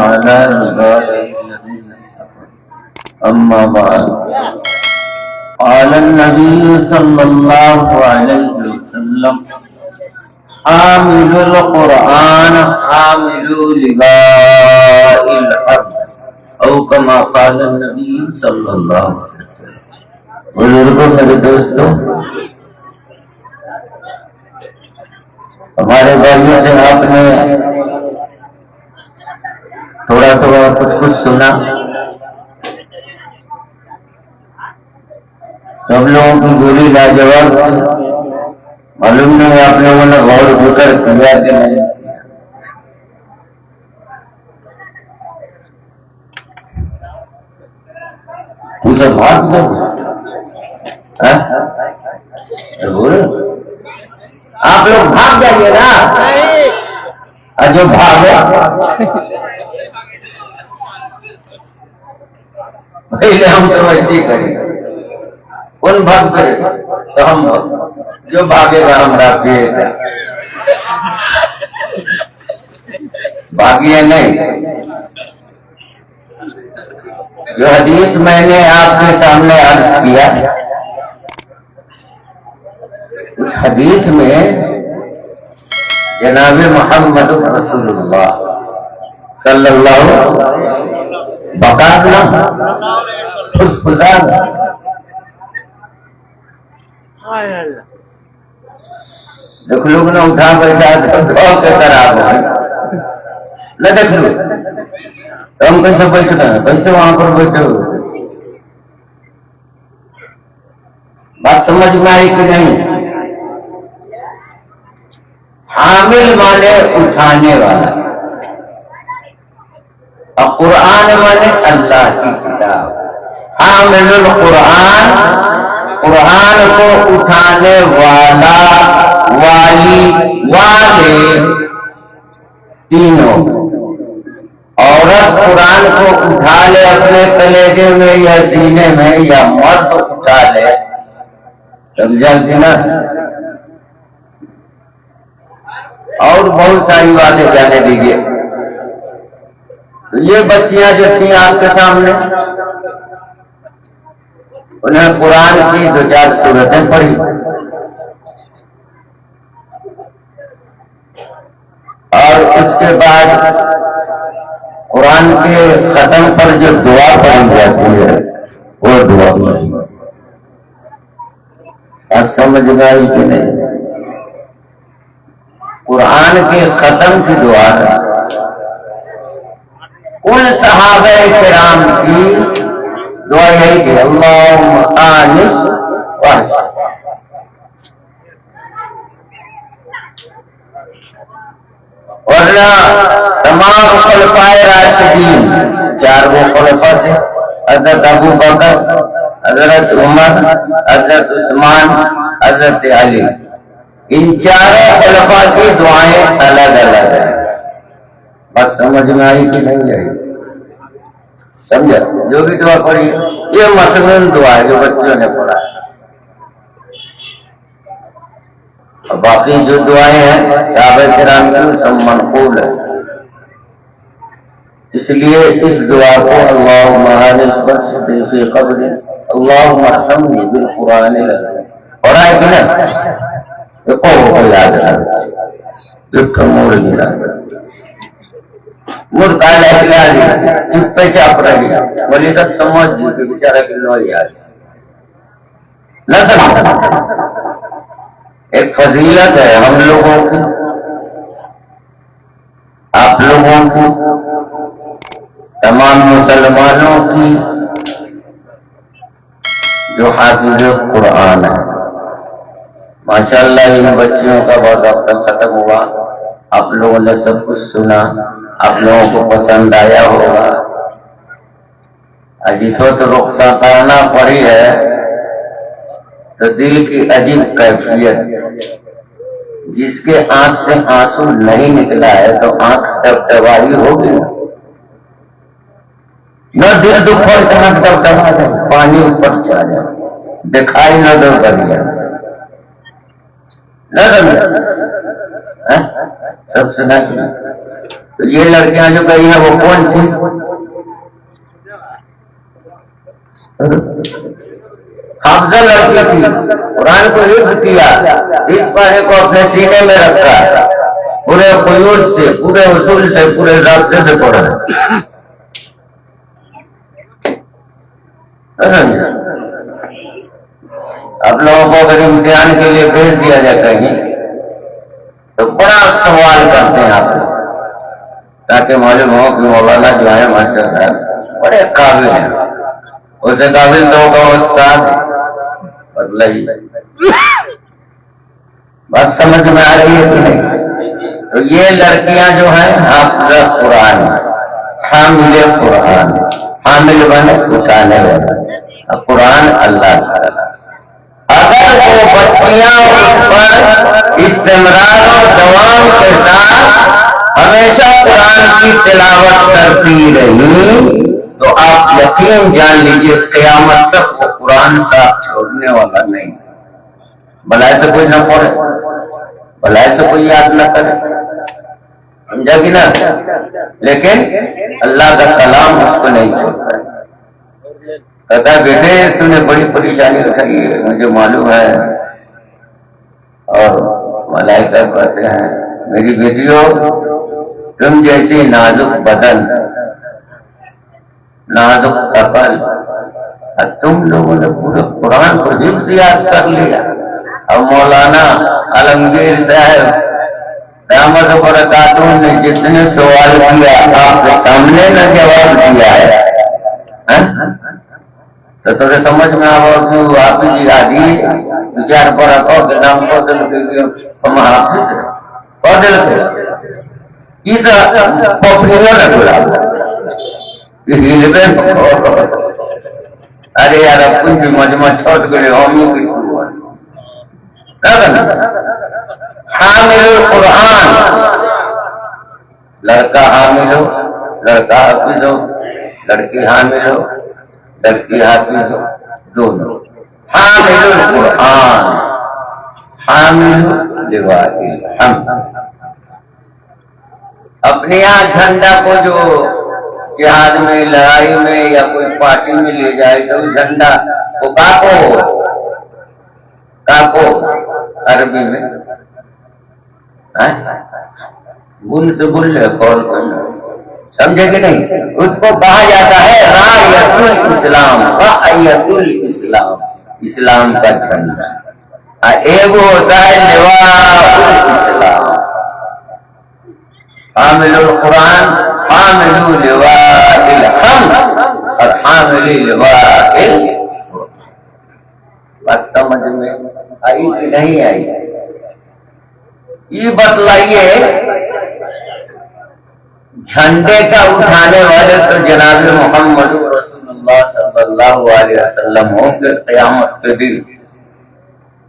على عباده الذين اصطفى أما بعد قال النبي صلى الله عليه وسلم حامل القرآن حامل لواء الحق او كما قال النبي صلی اللہ علیہ وسلم. بزرگوں میرے دوستوں، ہمارے بھائیوں سے آپ نے تھوڑا کچھ سنا. سب لوگوں کی گولی لاجواب تھی. معلوم نہیں آپ لوگوں نے غور فکر کیا کہ نہیں کیا. اسے بھاگ دو آپ لوگ بھاگ جائیے نا. جو بھاگے پہلے ہم تو ویسے کریں. کون بھاگ کرے تو ہم جو بھاگے گا ہمارا بیٹا. بھاگیے نہیں. جو حدیث میں نے آپ کے سامنے عرض کیا، اس حدیث میں جناب محمد رسول اللہ صلی اللہ بقاتنا فسفسان دیکھ لوگ نہ اٹھا بیٹھا تو دھو کے خراب ہو نہ. دیکھ لو ہم کیسے بیٹھنا ہے، کیسے وہاں پر بیٹھے ہوئے. بات سمجھ میں آئی کہ نہیں؟ حامل مانے اٹھانے والا، اور قرآن مانے اللہ کی کتاب. حامل القرآن، قرآن کو اٹھانے والا، والی، والے، تینوں. عورت قرآن کو اٹھا لے اپنے کلیجے میں یا سینے میں، یا مرد اٹھا لے. سمجھا کہ نا؟ اور بہت ساری باتیں جانے دیجیے. یہ بچیاں جو تھیں آپ کے سامنے، انہیں قرآن کی 2-4 سورتیں پڑھی، اور اس کے بعد قرآن کے ختم پر جو دعا پڑھی جاتی ہے وہ دعا پڑھی. سمجھ میں آئی کہ نہیں؟ قرآن کے ختم کی دعا ہے. ان صحابہ کرام کی دعا یہی تھی، اللہم آنس واحشر. اور تمام خلفائے راشدین، 4 وہ خلفاء تھے، حضرت ابو بکر، حضرت عمر، حضرت عثمان، حضرت علی. ان 4 خلفاء کی دعائیں الگ الگ ہیں. بات سمجھ میں آئی کہ نہیں آئی؟ سمجھا؟ جو بھی دعا پڑھی یہ مثلاً دعا ہے جو بچوں نے پڑھا ہے. اور باقی جو دعائیں ہیں صحابہ کرام کی سب منقول ہے. اس لیے اس دعا کو اللہم آنس واحشر فی قبری، اللہم ارحمنی بالقرآن العظیم پڑھا ہے کہ نہیں؟ یہ کو یاد رہا جب موڑ گرا مرکالا چپ پہ چاپ رہی بولی سب سمجھ جی کہ بیچارہ کی نو یاد نہ سمجھ. ایک فضیلت ہے ہم لوگوں کی، آپ لوگوں کی، تمام مسلمانوں کی، جو حافظ قرآن ہے. ماشاءاللہ ان بچیوں کا بہت وقت ختم ہوا. آپ لوگوں نے سب کچھ سنا، آپ لوگوں کو پسند آیا ہوگا. جس وقت رخصت کرنا پڑی ہے تو دل کی عجیب کیفیت، جس کے آنکھ سے آنسو نہیں نکلا ہے تو آنکھ ڈبڈبائی ہوگی. نہ دل دکھو اتنا ڈبڈبا جائے، پانی اوپر چلا جائے، دکھائی نہ دو بڑھیا نہ سمجھا. سب سنا تو یہ لڑکیاں جو گئی ہیں وہ کون تھی؟ حافظہ لڑکی تھی، قرآن کو حفظ کیا، اس پارے کو اپنے سینے میں رکھا، پورے قیود سے، پورے اصول سے، پورے ضابطے سے پڑھا۔ آپ لوگوں کو اگر امتحان کے لیے بھیج دیا جائے کہیں تو بڑا سوال کرتے ہیں آپ لوگ، تاکہ معلوم ہو کہ مولانا جو ہے ماسٹر صاحب بڑے قابل ہیں، اسے قابل تو ہوگا استاد، بدلا ہی بس سمجھ میں آ رہی ہے کہ نہیں؟ تو یہ لڑکیاں جو ہیں حافظہ قرآن، حامل قرآن، حامل بنے اٹھانے والا قرآن اللہ تعالیٰ، اگر وہ بچیاں اس پر استمرار اور دوام کے ساتھ ہمیشہ قرآن کی تلاوت کرتی رہی تو آپ یقین جان لیجئے قیامت تک وہ قرآن ساتھ چھوڑنے والا نہیں، بھلائی سے کوئی نہ پڑھے، بھلائی سے کوئی یاد نہ کرے، سمجھا کہ نا؟ لیکن اللہ کا کلام اس کو نہیں چھوڑتا ہے، کہتا ہے بیٹے تم نے بڑی پریشانی اٹھائی ہے مجھے معلوم ہے، اور ملائکہ کہتے ہیں میری بیٹیوں تم جیسی نازک بدن، نازک عقل، تم لوگوں نے پورے قرآن کو حفظ یاد کر لیا، اور مولانا عالمگیر صاحب قیامت و برکاتہ نے جتنے سوال کیا آپ کے سامنے نہ جواب دیا ہے، تو تمہیں سمجھ میں آ کہ آپ جی آدھی وچار پڑا کو نام کو دل کے ہم حافظ کو دل کے یہ پوپلیوں نہ جڑا ارے یار کچھ مجمع چھوٹ گئے ہومیوں کی حامل قرآن، لڑکا حامل ہو، لڑکا حافظ ہو، لڑکی حامل ہو، لڑکی حافظ ہو، دونوں حامل القرآن، حامل لواء الحمد۔ اپنے یہاں جھنڈا کو جو جہاد میں، لڑائی میں یا کوئی پارٹی میں لے جائے تو جھنڈا وہ کاکو عربی میں بن سے بن لے کال کرنا، سمجھے کہ نہیں؟ اس کو کہا جاتا ہے رایت الاسلام، رایت الاسلام، اسلام کا جھنڈا، ایک ہوتا ہے لواء الاسلام، حامل القرآن، حامل لواء الحمد اور حامل لواء القرآن۔ بات سمجھ میں آئی کہ نہیں آئی؟ یہ بتلائیے جھنڈے کا اٹھانے والے تو جناب محمد رسول اللہ صلی اللہ علیہ وسلم ہوں گے قیامت کے دن،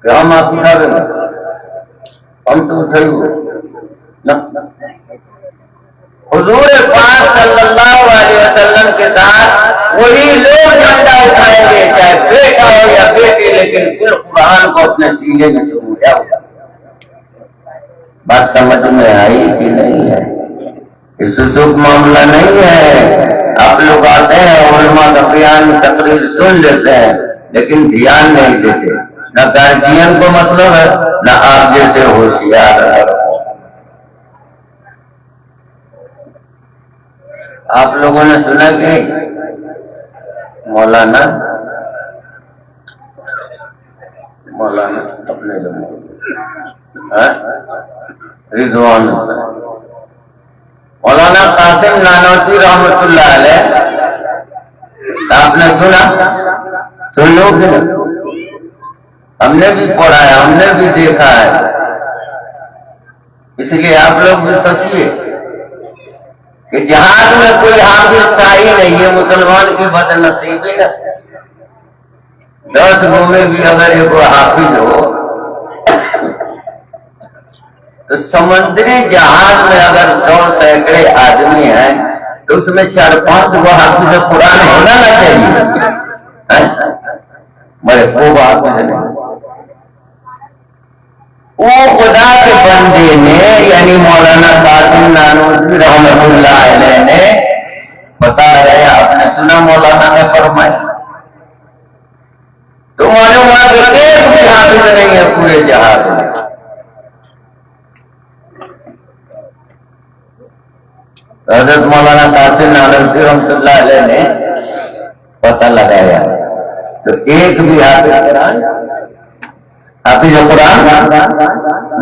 کہ ہم آپ اٹھا دیں، ہم تو اٹھے ہوئے حضور پاک صلی اللہ علیہ وسلم کے ساتھ وہی لوگ جھنڈا اٹھائیں گے، چاہے بیٹا ہو یا بیٹی، لیکن کل قرآن کو اپنے سینے میں چھوڑا ہوگا۔ بات سمجھ میں آئی کہ نہیں ہے؟ اس سوک معاملہ نہیں ہے۔ آپ لوگ آتے ہیں علماء کا بیان تقریر سن لیتے ہیں لیکن دھیان نہیں دیتے، نہ گارجین کو مطلب ہے نہ آپ جیسے ہوشیار ہے۔ آپ لوگوں نے سنا کہ مولانا اپنے رضوان مولانا قاسم نانوتوی رحمت اللہ علیہ، آپ نے سنا؟ سن لو کہ ہم نے بھی پڑھا ہے، ہم نے بھی دیکھا ہے، اس لیے آپ لوگ بھی سوچیے کہ جہاد میں کوئی حافظ تھا ہی نہیں ہے، مسلمان کی بد نصیبی ہے۔ 10 گھومے بھی اگر ایک حافظ ہو تو سمندری جہاز میں اگر 100 سینکڑے آدمی ہیں تو اس میں 4-5 وہ حافظ قرآن ہونا نہ چاہیے، بڑے خوب حافظ نہیں، وہ خدا کے بندے نے یعنی مولانا قاسم نانوتوی رحمۃ اللہ علیہ نے بتا رہے آپ نے سنا مولانا نے فرمایا تو معلوم ہوا کہ ایک بھی حافظ نہیں ہے پورے جہاز میں. حضرت مولانا قاسم نانوتوی رحمۃ اللہ علیہ نے پتہ لگایا تو ایک بھی حافظ قرآن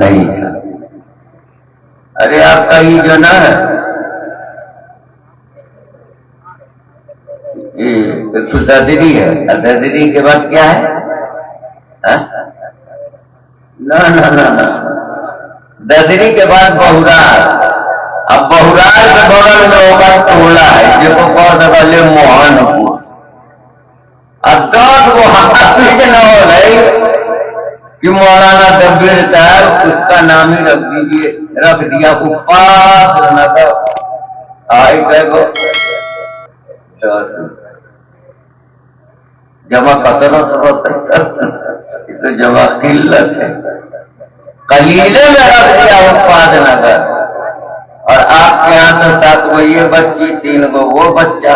نہیں تھا. ارے آپ کا یہ جو نا ایک تو دردری ہے، دردری کے بعد کیا ہے؟ نہ دردری کے بعد بہرار. اب بہرار کے بغل میں ہوگا ٹولہ ہے جس کو کہتے پہلے موہن پور. اب تک وہ حافظ نہ ہو رہی کہ مولانا دبیر صاحب اس کا نام ہی رکھ دیا افاق نظر آئی گو جمع کثرت ہوتا تو جمع قلت ہے. قلیلے میں رکھ دیا افاق نظر. اور آپ کے یہاں تو 7 گو یہ بچی 3 گو وہ بچہ